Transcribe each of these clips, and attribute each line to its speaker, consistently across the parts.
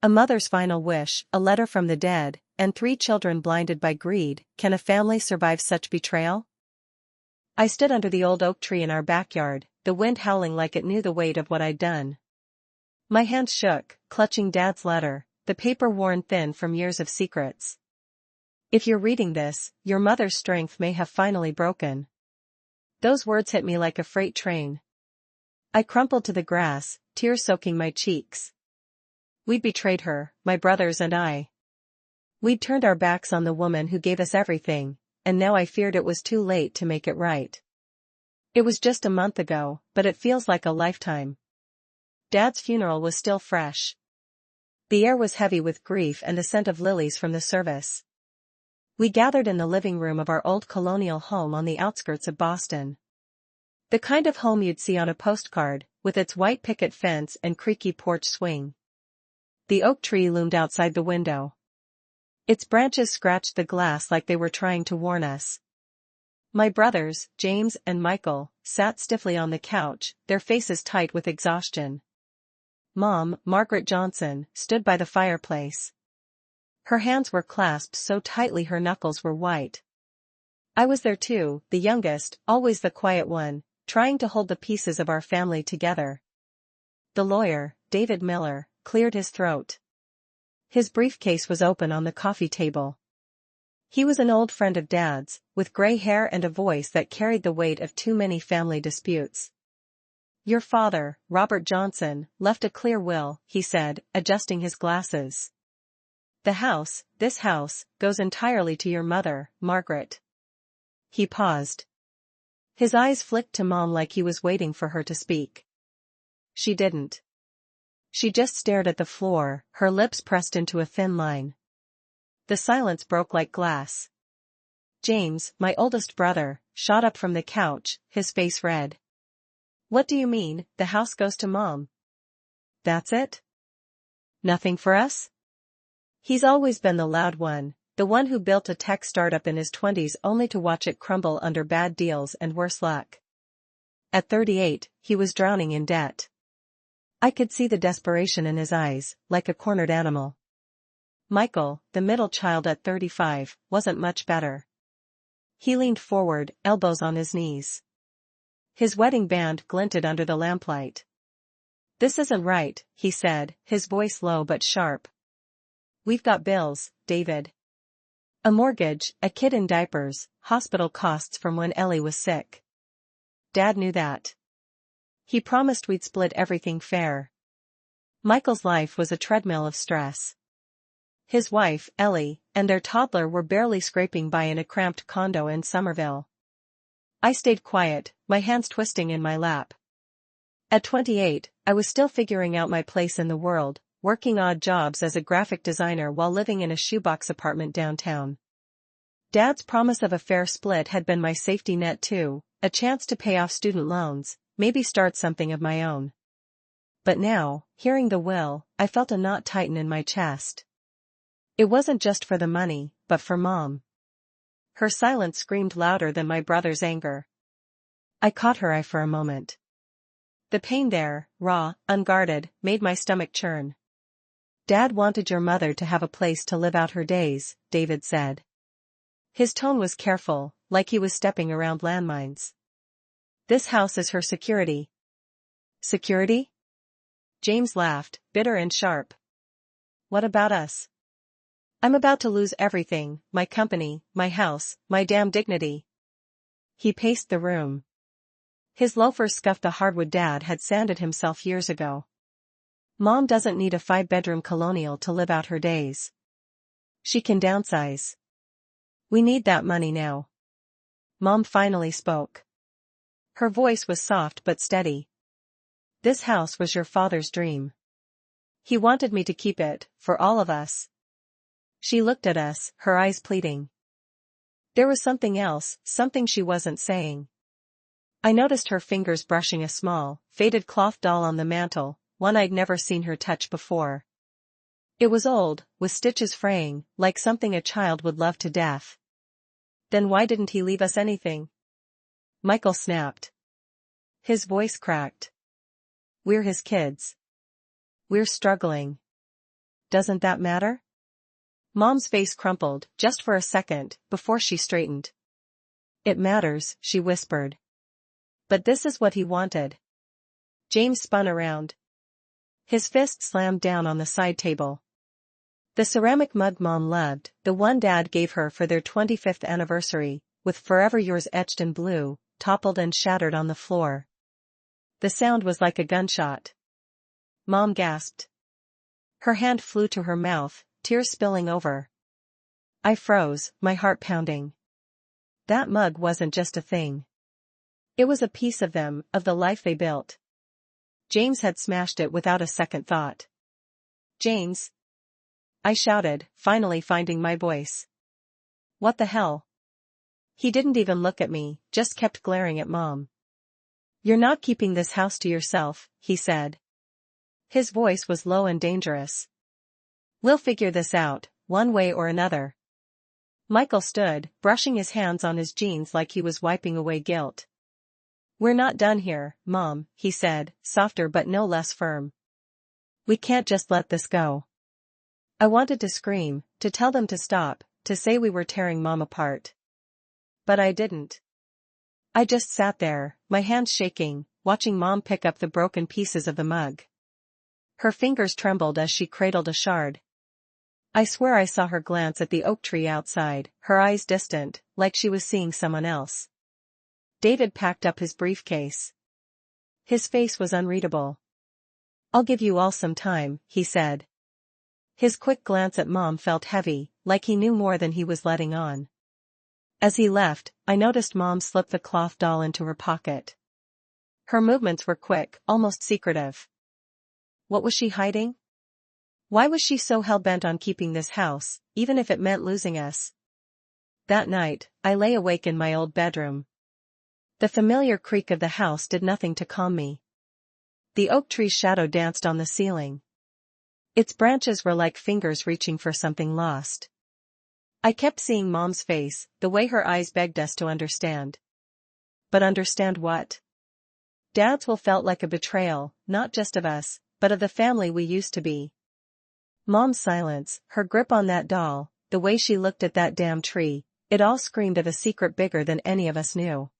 Speaker 1: A mother's final wish, a letter from the dead, and 3 children blinded by greed. Can a family survive such betrayal? I stood under the old oak tree in our backyard, the wind howling like it knew the weight of what I'd done. My hands shook, clutching Dad's letter, the paper worn thin from years of secrets. If you're reading this, your mother's strength may have finally broken. Those words hit me like a freight train. I crumpled to the grass, tears soaking my cheeks. We'd betrayed her, my brothers and I. We'd turned our backs on the woman who gave us everything, and now I feared it was too late to make it right. It was just a month ago, but it feels like a lifetime. Dad's funeral was still fresh. The air was heavy with grief and the scent of lilies from the service. We gathered in the living room of our old colonial home on the outskirts of Boston. The kind of home you'd see on a postcard, with its white picket fence and creaky porch swing. The oak tree loomed outside the window. Its branches scratched the glass like they were trying to warn us. My brothers, James and Michael, sat stiffly on the couch, their faces tight with exhaustion. Mom, Margaret Johnson, stood by the fireplace. Her hands were clasped so tightly her knuckles were white. I was there too, the youngest, always the quiet one, trying to hold the pieces of our family together. The lawyer, David Miller, cleared his throat. His briefcase was open on the coffee table. He was an old friend of Dad's, with gray hair and a voice that carried the weight of too many family disputes. Your father, Robert Johnson, left a clear will, he said, adjusting his glasses. This house, goes entirely to your mother, Margaret. He paused. His eyes flicked to Mom like he was waiting for her to speak. She didn't. She just stared at the floor, her lips pressed into a thin line. The silence broke like glass. James, my oldest brother, shot up from the couch, his face red. What do you mean, the house goes to Mom? That's it? Nothing for us? He's always been the loud one, the one who built a tech startup in his 20s only to watch it crumble under bad deals and worse luck. At 38, he was drowning in debt. I could see the desperation in his eyes, like a cornered animal. Michael, the middle child at 35, wasn't much better. He leaned forward, elbows on his knees. His wedding band glinted under the lamplight. This isn't right, he said, his voice low but sharp. We've got bills, David. A mortgage, a kid in diapers, hospital costs from when Ellie was sick. Dad knew that. He promised we'd split everything fair. Michael's life was a treadmill of stress. His wife, Ellie, and their toddler were barely scraping by in a cramped condo in Somerville. I stayed quiet, my hands twisting in my lap. At 28, I was still figuring out my place in the world, working odd jobs as a graphic designer while living in a shoebox apartment downtown. Dad's promise of a fair split had been my safety net too, a chance to pay off student loans, maybe start something of my own. But now, hearing the will, I felt a knot tighten in my chest. It wasn't just for the money, but for Mom. Her silence screamed louder than my brother's anger. I caught her eye for a moment. The pain there, raw, unguarded, made my stomach churn. Dad wanted your mother to have a place to live out her days, David said. His tone was careful, like he was stepping around landmines. This house is her security. Security? James laughed, bitter and sharp. What about us? I'm about to lose everything, my company, my house, my damn dignity. He paced the room. His loafers scuffed the hardwood Dad had sanded himself years ago. Mom doesn't need a 5-bedroom colonial to live out her days. She can downsize. We need that money now. Mom finally spoke. Her voice was soft but steady. This house was your father's dream. He wanted me to keep it, for all of us. She looked at us, her eyes pleading. There was something else, something she wasn't saying. I noticed her fingers brushing a small, faded cloth doll on the mantel, one I'd never seen her touch before. It was old, with stitches fraying, like something a child would love to death. Then why didn't he leave us anything? Michael snapped. His voice cracked. We're his kids. We're struggling. doesn't that matter? Mom's face crumpled, just for a second, before she straightened. It matters, she whispered. But this is what he wanted. James spun around. His fist slammed down on the side table. The ceramic mug Mom loved, the one Dad gave her for their 25th anniversary, with "Forever Yours" etched in blue, toppled and shattered on the floor. The sound was like a gunshot. Mom gasped. Her hand flew to her mouth, tears spilling over. I froze, my heart pounding. That mug wasn't just a thing. It was a piece of them, of the life they built. James had smashed it without a second thought. James! I shouted, finally finding my voice. What the hell? He didn't even look at me, just kept glaring at Mom. You're not keeping this house to yourself, he said. His voice was low and dangerous. We'll figure this out, one way or another. Michael stood, brushing his hands on his jeans like he was wiping away guilt. We're not done here, Mom, he said, softer but no less firm. We can't just let this go. I wanted to scream, to tell them to stop, to say we were tearing Mom apart. But I didn't. I just sat there, my hands shaking, watching Mom pick up the broken pieces of the mug. Her fingers trembled as she cradled a shard. I swear I saw her glance at the oak tree outside, her eyes distant, like she was seeing someone else. David packed up his briefcase. His face was unreadable. I'll give you all some time, he said. His quick glance at Mom felt heavy, like he knew more than he was letting on. As he left, I noticed Mom slip the cloth doll into her pocket. Her movements were quick, almost secretive. What was she hiding? Why was she so hell-bent on keeping this house, even if it meant losing us? That night, I lay awake in my old bedroom. The familiar creak of the house did nothing to calm me. The oak tree's shadow danced on the ceiling. Its branches were like fingers reaching for something lost. I kept seeing Mom's face, the way her eyes begged us to understand. But understand what? Dad's will felt like a betrayal, not just of us, but of the family we used to be. Mom's silence, her grip on that doll, the way she looked at that damn tree, it all screamed of a secret bigger than any of us knew.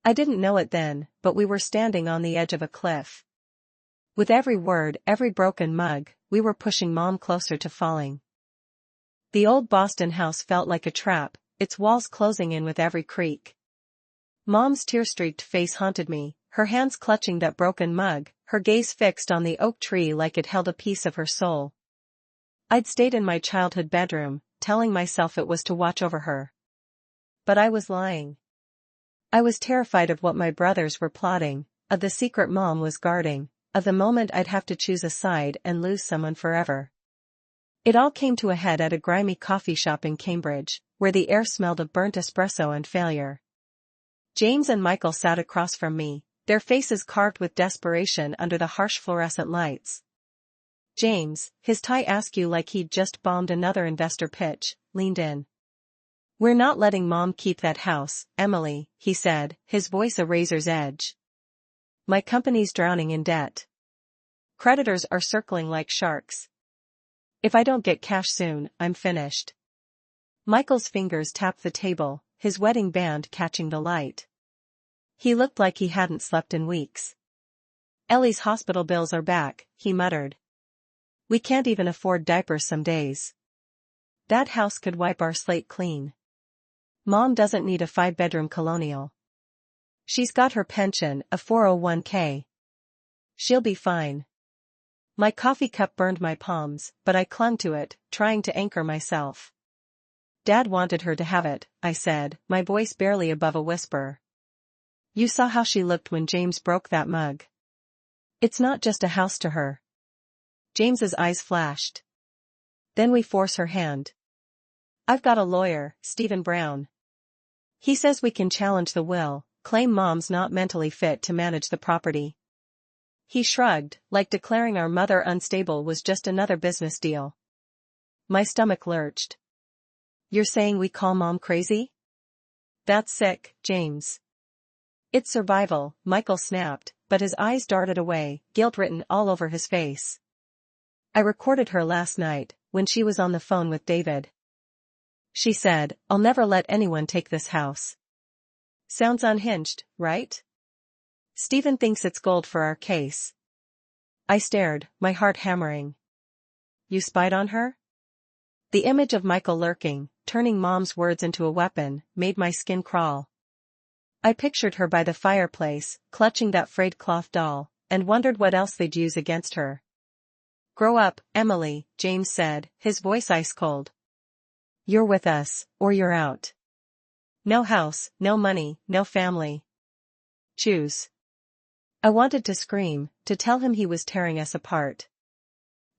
Speaker 1: I didn't know it then, but we were standing on the edge of a cliff. With every word, every broken mug, we were pushing Mom closer to falling. The old Boston house felt like a trap, its walls closing in with every creak. Mom's tear-streaked face haunted me, her hands clutching that broken mug, her gaze fixed on the oak tree like it held a piece of her soul. I'd stayed in my childhood bedroom, telling myself it was to watch over her. But I was lying. I was terrified of what my brothers were plotting, of the secret Mom was guarding, of the moment I'd have to choose a side and lose someone forever. It all came to a head at a grimy coffee shop in Cambridge, where the air smelled of burnt espresso and failure. James and Michael sat across from me, their faces carved with desperation under the harsh fluorescent lights. James, his tie askew like he'd just bombed another investor pitch, leaned in. We're not letting Mom keep that house, Emily, he said, his voice a razor's edge. My company's drowning in debt. Creditors are circling like sharks. If I don't get cash soon, I'm finished. Michael's fingers tapped the table, his wedding band catching the light. He looked like he hadn't slept in weeks. Ellie's hospital bills are back, he muttered. We can't even afford diapers some days. That house could wipe our slate clean. Mom doesn't need a 5-bedroom colonial. She's got her pension, a 401k. She'll be fine. My coffee cup burned my palms, but I clung to it, trying to anchor myself. Dad wanted her to have it, I said, my voice barely above a whisper. You saw how she looked when James broke that mug. It's not just a house to her. James's eyes flashed. Then we force her hand. I've got a lawyer, Stephen Brown. He says we can challenge the will, claim Mom's not mentally fit to manage the property. He shrugged, like declaring our mother unstable was just another business deal. My stomach lurched. You're saying we call Mom crazy? That's sick, James. It's survival, Michael snapped, but his eyes darted away, guilt written all over his face. I recorded her last night, when she was on the phone with David. She said, "I'll never let anyone take this house." Sounds unhinged, right? Stephen thinks it's gold for our case. I stared, my heart hammering. You spied on her? The image of Michael lurking, turning Mom's words into a weapon, made my skin crawl. I pictured her by the fireplace, clutching that frayed cloth doll, and wondered what else they'd use against her. Grow up, Emily, James said, his voice ice cold. You're with us, or you're out. No house, no money, no family. Choose. I wanted to scream, to tell him he was tearing us apart.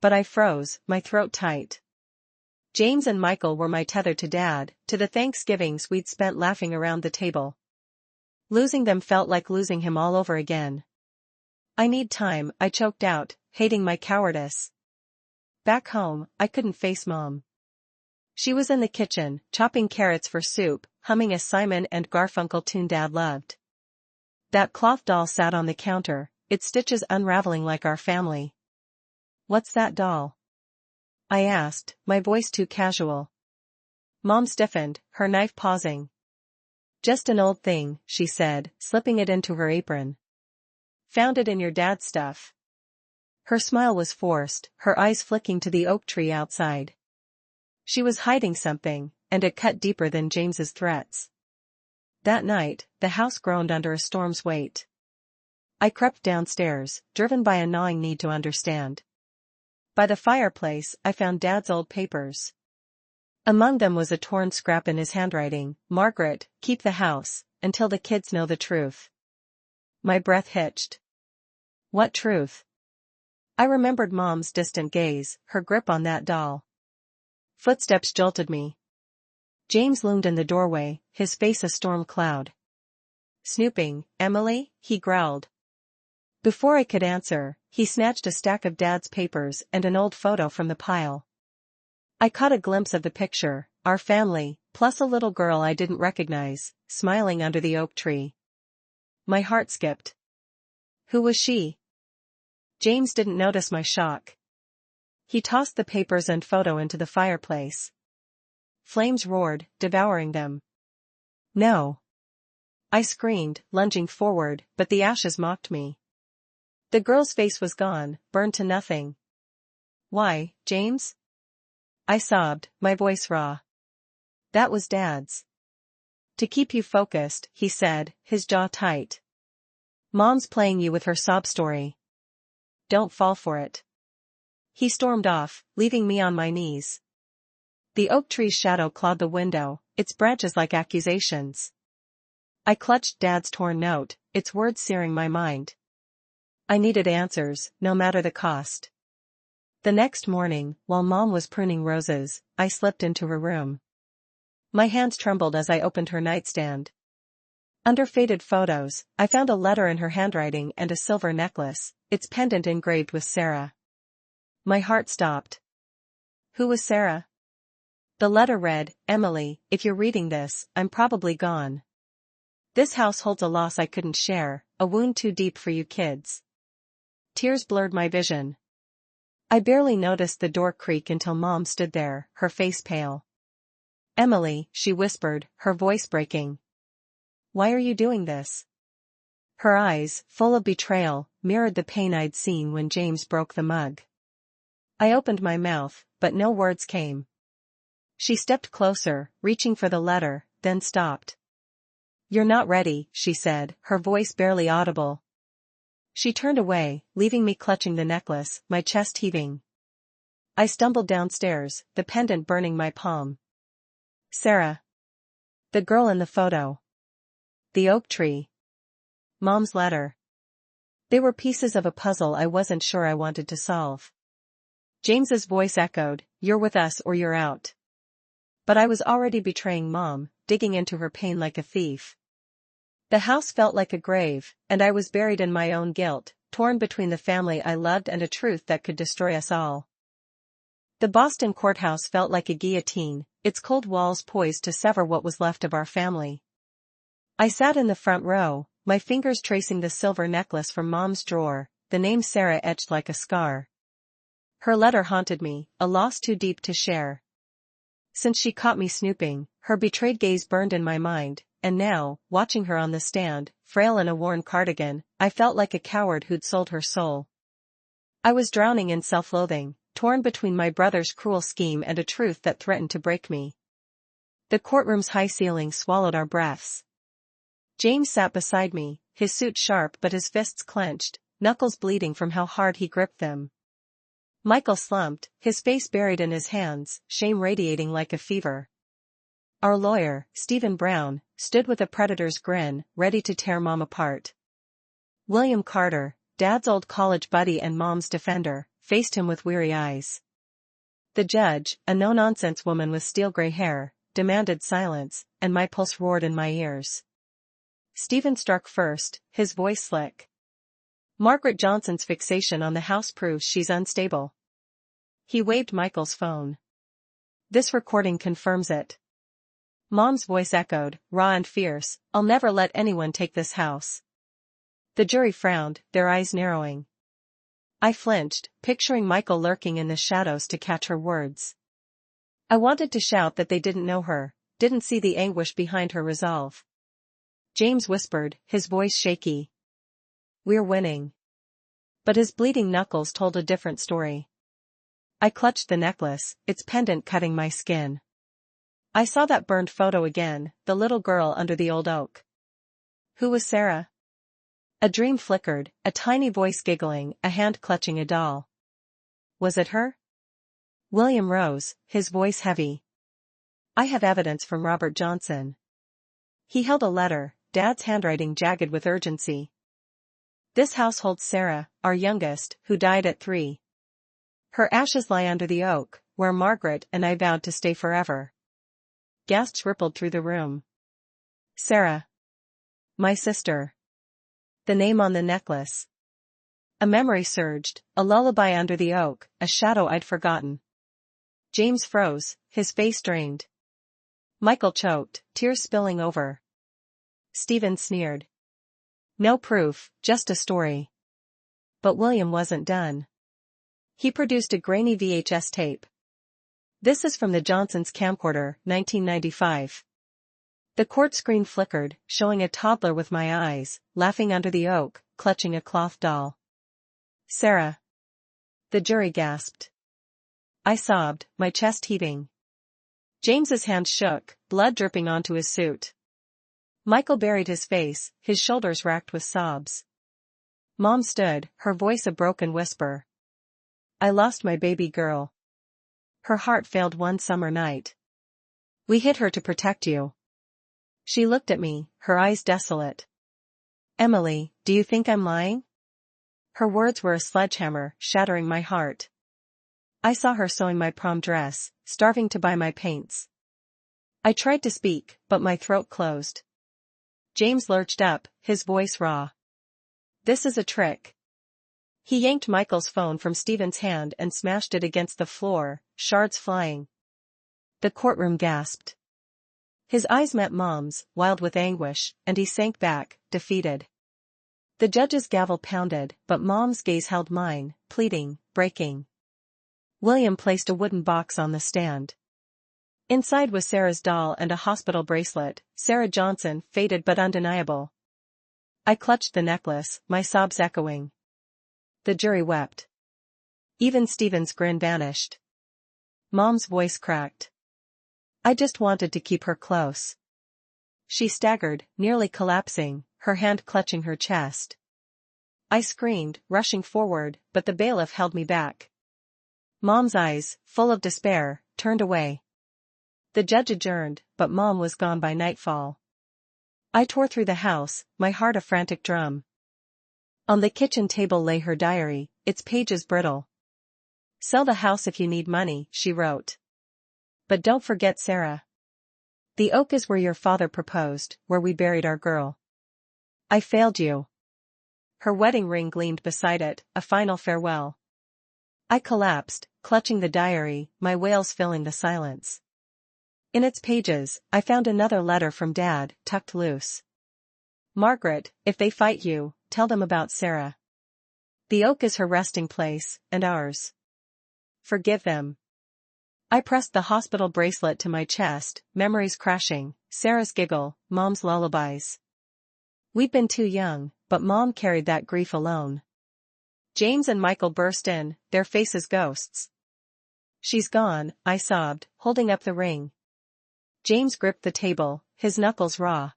Speaker 1: But I froze, my throat tight. James and Michael were my tether to Dad, to the Thanksgivings we'd spent laughing around the table. Losing them felt like losing him all over again. I need time, I choked out, hating my cowardice. Back home, I couldn't face Mom. She was in the kitchen, chopping carrots for soup, humming a Simon and Garfunkel tune Dad loved. That cloth doll sat on the counter, its stitches unraveling like our family. What's that doll? I asked, my voice too casual. Mom stiffened, her knife pausing. Just an old thing, she said, slipping it into her apron. Found it in your dad's stuff. Her smile was forced, her eyes flicking to the oak tree outside. She was hiding something, and it cut deeper than James's threats. That night, the house groaned under a storm's weight. I crept downstairs, driven by a gnawing need to understand. By the fireplace, I found Dad's old papers. Among them was a torn scrap in his handwriting, "Margaret, keep the house, until the kids know the truth." My breath hitched. What truth? I remembered Mom's distant gaze, her grip on that doll. Footsteps jolted me. James loomed in the doorway, his face a storm cloud. Snooping, Emily, he growled. Before I could answer, he snatched a stack of Dad's papers and an old photo from the pile. I caught a glimpse of the picture, our family, plus a little girl I didn't recognize, smiling under the oak tree. My heart skipped. Who was she? James didn't notice my shock. He tossed the papers and photo into the fireplace. Flames roared, devouring them. No. I screamed, lunging forward, but the ashes mocked me. The girl's face was gone, burned to nothing. Why, James? I sobbed, my voice raw. That was Dad's. To keep you focused, he said, his jaw tight. Mom's playing you with her sob story. Don't fall for it. He stormed off, leaving me on my knees. The oak tree's shadow clawed the window, its branches like accusations. I clutched Dad's torn note, its words searing my mind. I needed answers, no matter the cost. The next morning, while Mom was pruning roses, I slipped into her room. My hands trembled as I opened her nightstand. Under faded photos, I found a letter in her handwriting and a silver necklace, its pendant engraved with Sarah. My heart stopped. Who was Sarah? The letter read, Emily, if you're reading this, I'm probably gone. This house holds a loss I couldn't share, a wound too deep for you kids. Tears blurred my vision. I barely noticed the door creak until Mom stood there, her face pale. Emily, she whispered, her voice breaking. Why are you doing this? Her eyes, full of betrayal, mirrored the pain I'd seen when James broke the mug. I opened my mouth, but no words came. She stepped closer, reaching for the letter, then stopped. You're not ready, she said, her voice barely audible. She turned away, leaving me clutching the necklace, my chest heaving. I stumbled downstairs, the pendant burning my palm. Sarah. The girl in the photo. The oak tree. Mom's letter. They were pieces of a puzzle I wasn't sure I wanted to solve. James's voice echoed, you're with us or you're out. But I was already betraying Mom, digging into her pain like a thief. The house felt like a grave, and I was buried in my own guilt, torn between the family I loved and a truth that could destroy us all. The Boston courthouse felt like a guillotine, its cold walls poised to sever what was left of our family. I sat in the front row, my fingers tracing the silver necklace from Mom's drawer, the name Sarah etched like a scar. Her letter haunted me, a loss too deep to share. Since she caught me snooping, her betrayed gaze burned in my mind, and now, watching her on the stand, frail in a worn cardigan, I felt like a coward who'd sold her soul. I was drowning in self-loathing, torn between my brother's cruel scheme and a truth that threatened to break me. The courtroom's high ceiling swallowed our breaths. James sat beside me, his suit sharp but his fists clenched, knuckles bleeding from how hard he gripped them. Michael slumped, his face buried in his hands, shame radiating like a fever. Our lawyer, Stephen Brown, stood with a predator's grin, ready to tear Mom apart. William Carter, Dad's old college buddy and Mom's defender, faced him with weary eyes. The judge, a no-nonsense woman with steel-gray hair, demanded silence, and my pulse roared in my ears. Stephen struck first, his voice slick. Margaret Johnson's fixation on the house proves she's unstable. He waved Michael's phone. This recording confirms it. Mom's voice echoed, raw and fierce, I'll never let anyone take this house. The jury frowned, their eyes narrowing. I flinched, picturing Michael lurking in the shadows to catch her words. I wanted to shout that they didn't know her, didn't see the anguish behind her resolve. James whispered, his voice shaky. We're winning. But his bleeding knuckles told a different story. I clutched the necklace, its pendant cutting my skin. I saw that burned photo again, the little girl under the old oak. Who was Sarah? A dream flickered, a tiny voice giggling, a hand clutching a doll. Was it her? William rose, his voice heavy. I have evidence from Robert Johnson. He held a letter, Dad's handwriting jagged with urgency. This house holds Sarah, our youngest, who died at 3. Her ashes lie under the oak, where Margaret and I vowed to stay forever. Gasps rippled through the room. Sarah. My sister. The name on the necklace. A memory surged, a lullaby under the oak, a shadow I'd forgotten. James froze, his face drained. Michael choked, tears spilling over. Stephen sneered. No proof, just a story. But William wasn't done. He produced a grainy VHS tape. This is from the Johnsons' camcorder, 1995. The court screen flickered, showing a toddler with my eyes, laughing under the oak, clutching a cloth doll. Sarah. The jury gasped. I sobbed, my chest heaving. James's hands shook, blood dripping onto his suit. Michael buried his face, his shoulders racked with sobs. Mom stood, her voice a broken whisper. I lost my baby girl. Her heart failed one summer night. We hid her to protect you. She looked at me, her eyes desolate. Emily, do you think I'm lying? Her words were a sledgehammer, shattering my heart. I saw her sewing my prom dress, starving to buy my paints. I tried to speak, but my throat closed. James lurched up, his voice raw. This is a trick. He yanked Michael's phone from Stephen's hand and smashed it against the floor, shards flying. The courtroom gasped. His eyes met Mom's, wild with anguish, and he sank back, defeated. The judge's gavel pounded, but Mom's gaze held mine, pleading, breaking. William placed a wooden box on the stand. Inside was Sarah's doll and a hospital bracelet, Sarah Johnson, faded but undeniable. I clutched the necklace, my sobs echoing. The jury wept. Even Stephen's grin vanished. Mom's voice cracked. I just wanted to keep her close. She staggered, nearly collapsing, her hand clutching her chest. I screamed, rushing forward, but the bailiff held me back. Mom's eyes, full of despair, turned away. The judge adjourned, but Mom was gone by nightfall. I tore through the house, my heart a frantic drum. On the kitchen table lay her diary, its pages brittle. Sell the house if you need money, she wrote. But don't forget Sarah. The oak is where your father proposed, where we buried our girl. I failed you. Her wedding ring gleamed beside it, a final farewell. I collapsed, clutching the diary, my wails filling the silence. In its pages, I found another letter from Dad, tucked loose. Margaret, if they fight you, tell them about Sarah. The oak is her resting place, and ours. forgive them. I pressed the hospital bracelet to my chest, memories crashing, Sarah's giggle, Mom's lullabies. We'd been too young, but Mom carried that grief alone. James and Michael burst in, their faces ghosts. She's gone, I sobbed, holding up the ring. James gripped the table, his knuckles raw.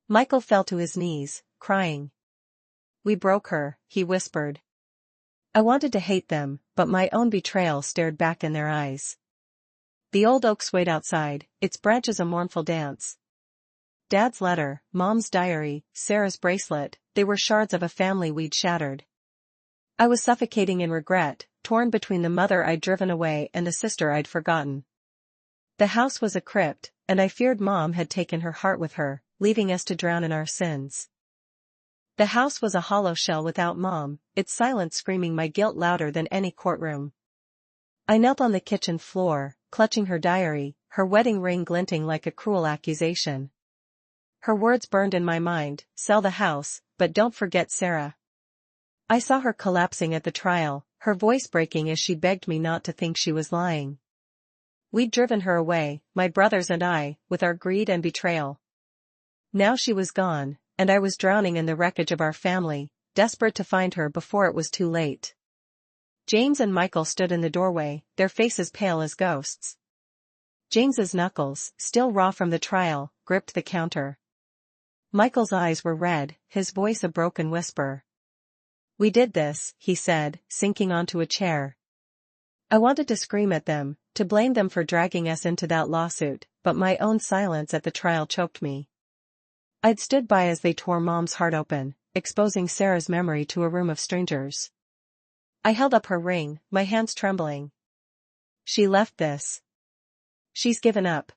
Speaker 1: Michael fell to his knees, crying. We broke her, he whispered. I wanted to hate them, but my own betrayal stared back in their eyes. The old oak swayed outside, its branches a mournful dance. Dad's letter, Mom's diary, Sarah's bracelet, they were shards of a family we'd shattered. I was suffocating in regret, torn between the mother I'd driven away and the sister I'd forgotten. The house was a crypt, and I feared Mom had taken her heart with her, leaving us to drown in our sins. The house was a hollow shell without Mom, its silence screaming my guilt louder than any courtroom. I knelt on the kitchen floor, clutching her diary, her wedding ring glinting like a cruel accusation. Her words burned in my mind, sell the house, but don't forget Sarah. I saw her collapsing at the trial, her voice breaking as she begged me not to think she was lying. We'd driven her away, my brothers and I, with our greed and betrayal. Now she was gone, and I was drowning in the wreckage of our family, desperate to find her before it was too late. James and Michael stood in the doorway, their faces pale as ghosts. James's knuckles, still raw from the trial, gripped the counter. Michael's eyes were red, his voice a broken whisper. We did this, he said, sinking onto a chair. I wanted to scream at them, to blame them for dragging us into that lawsuit, but my own silence at the trial choked me. I'd stood by as they tore Mom's heart open, exposing Sarah's memory to a room of strangers. I held up her ring, my hands trembling. She left this. She's given up.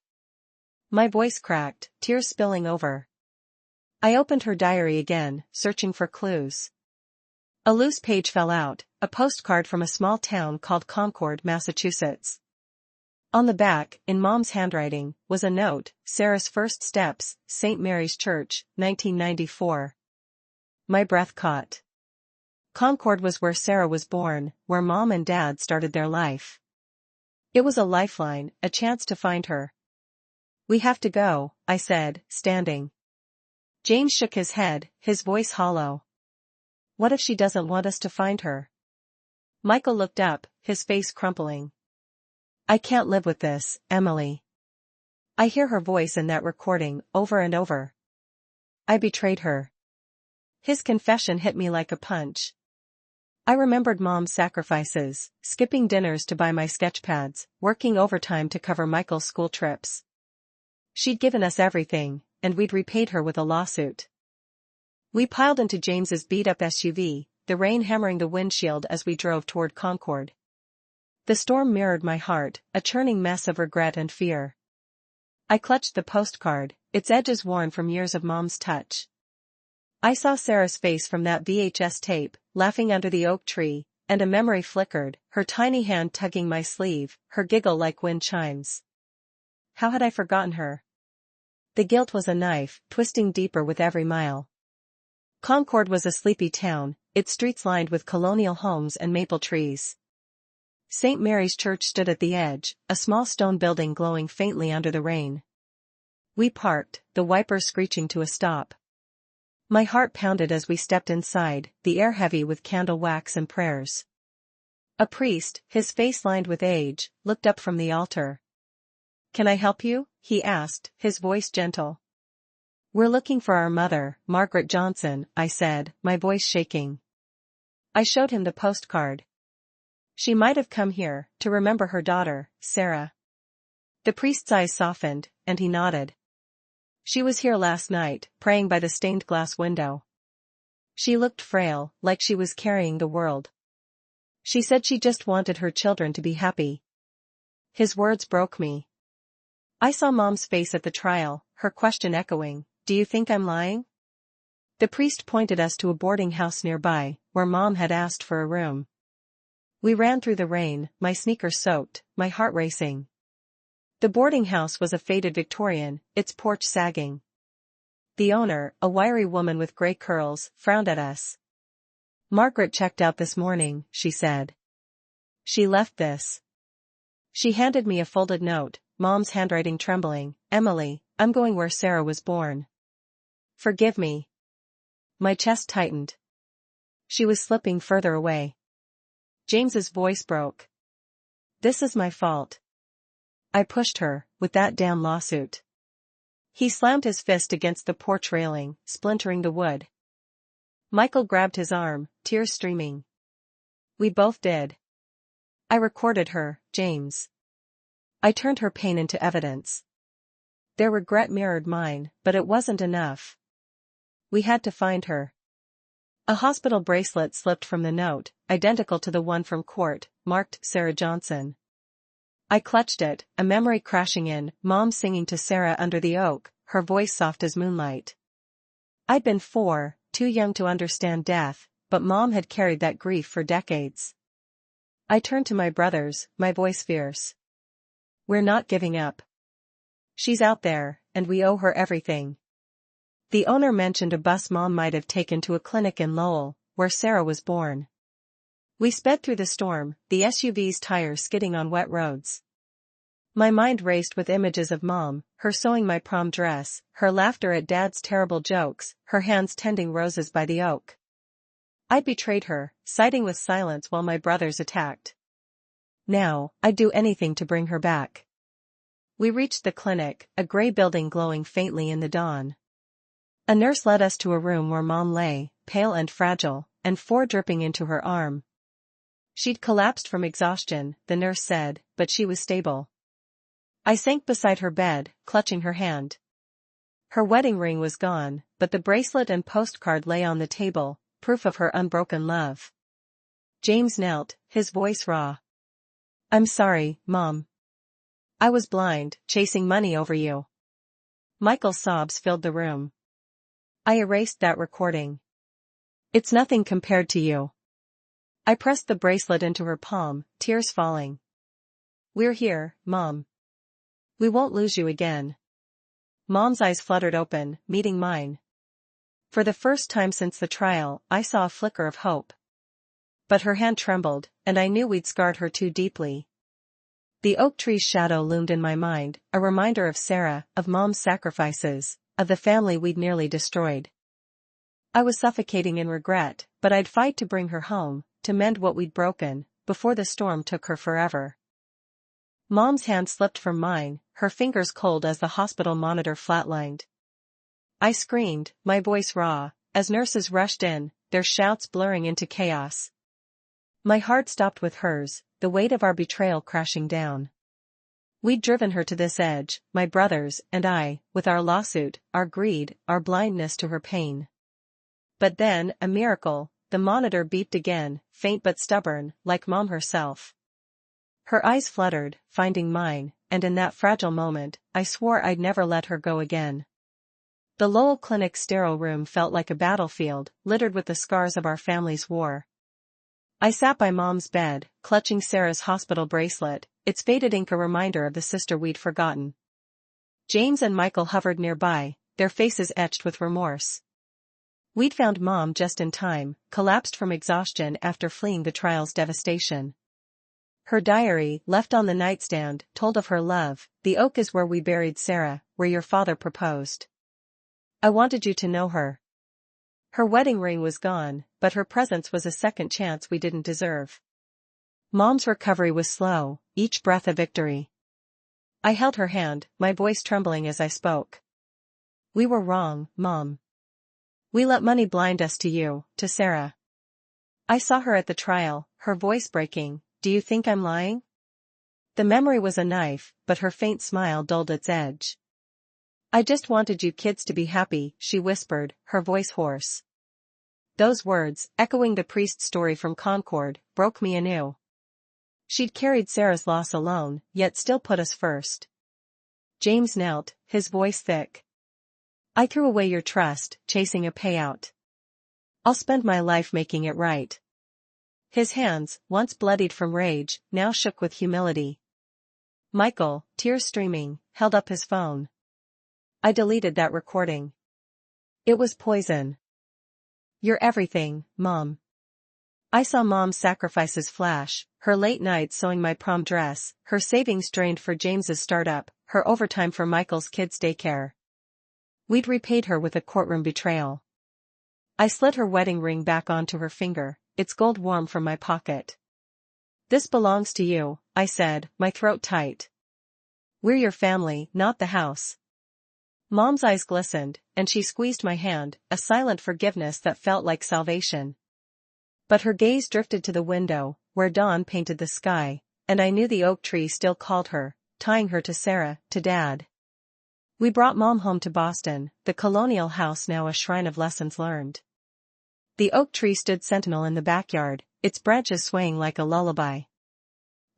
Speaker 1: My voice cracked, tears spilling over. I opened her diary again, searching for clues. A loose page fell out, a postcard from a small town called Concord, Massachusetts. On the back, in Mom's handwriting, was a note, Sarah's first steps, St. Mary's Church, 1994. My breath caught. Concord was where Sarah was born, where Mom and Dad started their life. It was a lifeline, a chance to find her. We have to go, I said, standing. James shook his head, his voice hollow. What if she doesn't want us to find her? Michael looked up, his face crumpling. I can't live with this, Emily. I hear her voice in that recording, over and over. I betrayed her. His confession hit me like a punch. I remembered Mom's sacrifices, skipping dinners to buy my sketch pads, working overtime to cover Michael's school trips. She'd given us everything, and we'd repaid her with a lawsuit. We piled into James's beat-up SUV, the rain hammering the windshield as we drove toward Concord. The storm mirrored my heart, a churning mess of regret and fear. I clutched the postcard, its edges worn from years of Mom's touch. I saw Sarah's face from that VHS tape, laughing under the oak tree, and a memory flickered, her tiny hand tugging my sleeve, her giggle like wind chimes. How had I forgotten her? The guilt was a knife, twisting deeper with every mile. Concord was a sleepy town, its streets lined with colonial homes and maple trees. St. Mary's Church stood at the edge, a small stone building glowing faintly under the rain. We parked, the wipers screeching to a stop. My heart pounded as we stepped inside, the air heavy with candle wax and prayers. A priest, his face lined with age, looked up from the altar. Can I help you? He asked, his voice gentle. We're looking for our mother, Margaret Johnson, I said, my voice shaking. I showed him the postcard. She might have come here, to remember her daughter, Sarah. The priest's eyes softened, and he nodded. She was here last night, praying by the stained glass window. She looked frail, like she was carrying the world. She said she just wanted her children to be happy. His words broke me. I saw Mom's face at the trial, her question echoing, do you think I'm lying? The priest pointed us to a boarding house nearby, where Mom had asked for a room. We ran through the rain, my sneakers soaked, my heart racing. The boarding house was a faded Victorian, its porch sagging. The owner, a wiry woman with gray curls, frowned at us. Margaret checked out this morning, she said. She left this. She handed me a folded note, Mom's handwriting trembling. Emily, I'm going where Sarah was born. Forgive me. My chest tightened. She was slipping further away. James's voice broke. This is my fault. I pushed her, with that damn lawsuit. He slammed his fist against the porch railing, splintering the wood. Michael grabbed his arm, tears streaming. We both did. I recorded her, James. I turned her pain into evidence. Their regret mirrored mine, but it wasn't enough. We had to find her. A hospital bracelet slipped from the note, identical to the one from court, marked Sarah Johnson. I clutched it, a memory crashing in, Mom singing to Sarah under the oak, her voice soft as moonlight. I'd been 4, too young to understand death, but Mom had carried that grief for decades. I turned to my brothers, my voice fierce. We're not giving up. She's out there, and we owe her everything. The owner mentioned a bus Mom might have taken to a clinic in Lowell, where Sarah was born. We sped through the storm, the SUV's tires skidding on wet roads. My mind raced with images of Mom, her sewing my prom dress, her laughter at Dad's terrible jokes, her hands tending roses by the oak. I'd betrayed her, siding with silence while my brothers attacked. Now, I'd do anything to bring her back. We reached the clinic, a gray building glowing faintly in the dawn. A nurse led us to a room where Mom lay, pale and fragile, and 4 dripping into her arm. She'd collapsed from exhaustion, the nurse said, but she was stable. I sank beside her bed, clutching her hand. Her wedding ring was gone, but the bracelet and postcard lay on the table, proof of her unbroken love. James knelt, his voice raw. I'm sorry, Mom. I was blind, chasing money over you. Michael's sobs filled the room. I erased that recording. It's nothing compared to you. I pressed the bracelet into her palm, tears falling. We're here, Mom. We won't lose you again. Mom's eyes fluttered open, meeting mine. For the first time since the trial, I saw a flicker of hope. But her hand trembled, and I knew we'd scarred her too deeply. The oak tree's shadow loomed in my mind, a reminder of Sarah, of Mom's sacrifices, of the family we'd nearly destroyed. I was suffocating in regret, but I'd fight to bring her home, to mend what we'd broken, before the storm took her forever. Mom's hand slipped from mine, her fingers cold as the hospital monitor flatlined. I screamed, my voice raw, as nurses rushed in, their shouts blurring into chaos. My heart stopped with hers, the weight of our betrayal crashing down. We'd driven her to this edge, my brothers and I, with our lawsuit, our greed, our blindness to her pain. But then, a miracle, the monitor beeped again, faint but stubborn, like Mom herself. Her eyes fluttered, finding mine, and in that fragile moment, I swore I'd never let her go again. The Lowell Clinic's sterile room felt like a battlefield, littered with the scars of our family's war. I sat by Mom's bed, clutching Sarah's hospital bracelet, its faded ink a reminder of the sister we'd forgotten. James and Michael hovered nearby, their faces etched with remorse. We'd found Mom just in time, collapsed from exhaustion after fleeing the trial's devastation. Her diary, left on the nightstand, told of her love. The oak is where we buried Sarah, where your father proposed. I wanted you to know her. Her wedding ring was gone, but her presence was a second chance we didn't deserve. Mom's recovery was slow, each breath a victory. I held her hand, my voice trembling as I spoke. We were wrong, Mom. We let money blind us to you, to Sarah. I saw her at the trial, her voice breaking. Do you think I'm lying? The memory was a knife, but her faint smile dulled its edge. I just wanted you kids to be happy, she whispered, her voice hoarse. Those words, echoing the priest's story from Concord, broke me anew. She'd carried Sarah's loss alone, yet still put us first. James knelt, his voice thick. I threw away your trust, chasing a payout. I'll spend my life making it right. His hands, once bloodied from rage, now shook with humility. Michael, tears streaming, held up his phone. I deleted that recording. It was poison. You're everything, Mom. I saw Mom's sacrifices flash, her late nights sewing my prom dress, her savings drained for James's startup, her overtime for Michael's kids' daycare. We'd repaid her with a courtroom betrayal. I slid her wedding ring back onto her finger, its gold warm from my pocket. "This belongs to you," I said, my throat tight. "We're your family, not the house." Mom's eyes glistened, and she squeezed my hand, a silent forgiveness that felt like salvation. But her gaze drifted to the window, where dawn painted the sky, and I knew the oak tree still called her, tying her to Sarah, to Dad. We brought Mom home to Boston, the colonial house now a shrine of lessons learned. The oak tree stood sentinel in the backyard, its branches swaying like a lullaby.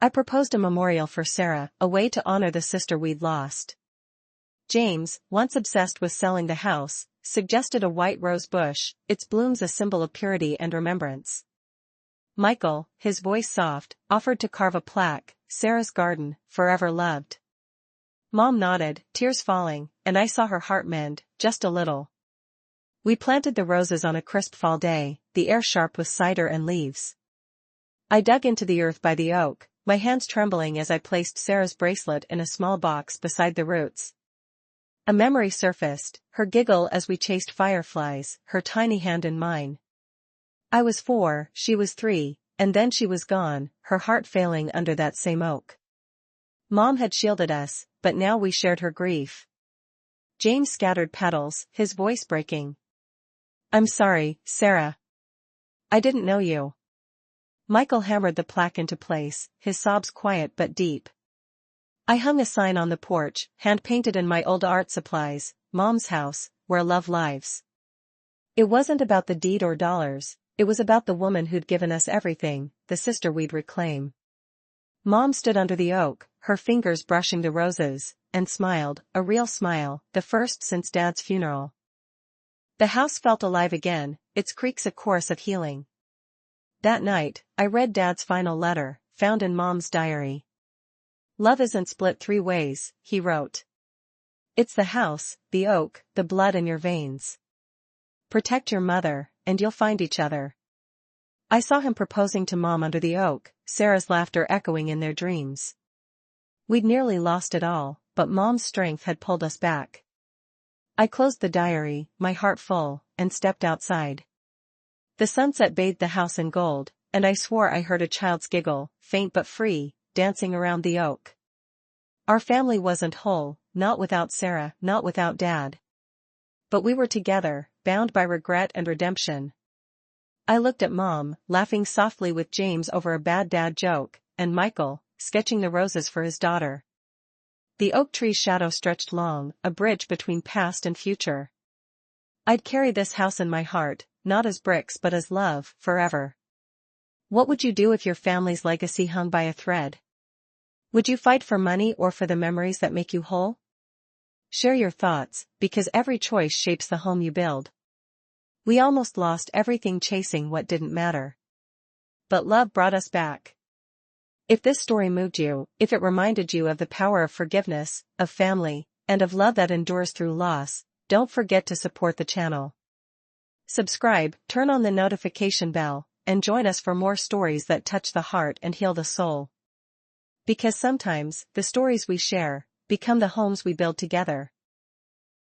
Speaker 1: I proposed a memorial for Sarah, a way to honor the sister we'd lost. James, once obsessed with selling the house, suggested a white rose bush, its blooms a symbol of purity and remembrance. Michael, his voice soft, offered to carve a plaque, "Sarah's garden, forever loved." Mom nodded, tears falling, and I saw her heart mend, just a little. We planted the roses on a crisp fall day, the air sharp with cider and leaves. I dug into the earth by the oak, my hands trembling as I placed Sarah's bracelet in a small box beside the roots. A memory surfaced, her giggle as we chased fireflies, her tiny hand in mine. I was 4, she was 3, and then she was gone, her heart failing under that same oak. Mom had shielded us, but now we shared her grief. James scattered petals, his voice breaking. "I'm sorry, Sarah. I didn't know you." Michael hammered the plaque into place, his sobs quiet but deep. I hung a sign on the porch, hand-painted in my old art supplies, "Mom's house, where love lives." It wasn't about the deed or dollars, it was about the woman who'd given us everything, the sister we'd reclaim. Mom stood under the oak, her fingers brushing the roses, and smiled, a real smile, the first since Dad's funeral. The house felt alive again, its creaks a chorus of healing. That night, I read Dad's final letter, found in Mom's diary. "Love isn't split 3 ways," he wrote. "It's the house, the oak, the blood in your veins. Protect your mother, and you'll find each other." I saw him proposing to Mom under the oak, Sarah's laughter echoing in their dreams. We'd nearly lost it all, but Mom's strength had pulled us back. I closed the diary, my heart full, and stepped outside. The sunset bathed the house in gold, and I swore I heard a child's giggle, faint but free, dancing around the oak. Our family wasn't whole, not without Sarah, not without Dad. But we were together, bound by regret and redemption. I looked at Mom, laughing softly with James over a bad dad joke, and Michael, sketching the roses for his daughter. The oak tree's shadow stretched long, a bridge between past and future. I'd carry this house in my heart, not as bricks but as love, forever. What would you do if your family's legacy hung by a thread? Would you fight for money or for the memories that make you whole? Share your thoughts, because every choice shapes the home you build. We almost lost everything chasing what didn't matter. But love brought us back. If this story moved you, if it reminded you of the power of forgiveness, of family, and of love that endures through loss, don't forget to support the channel. Subscribe, turn on the notification bell, and join us for more stories that touch the heart and heal the soul. Because sometimes, the stories we share become the homes we build together.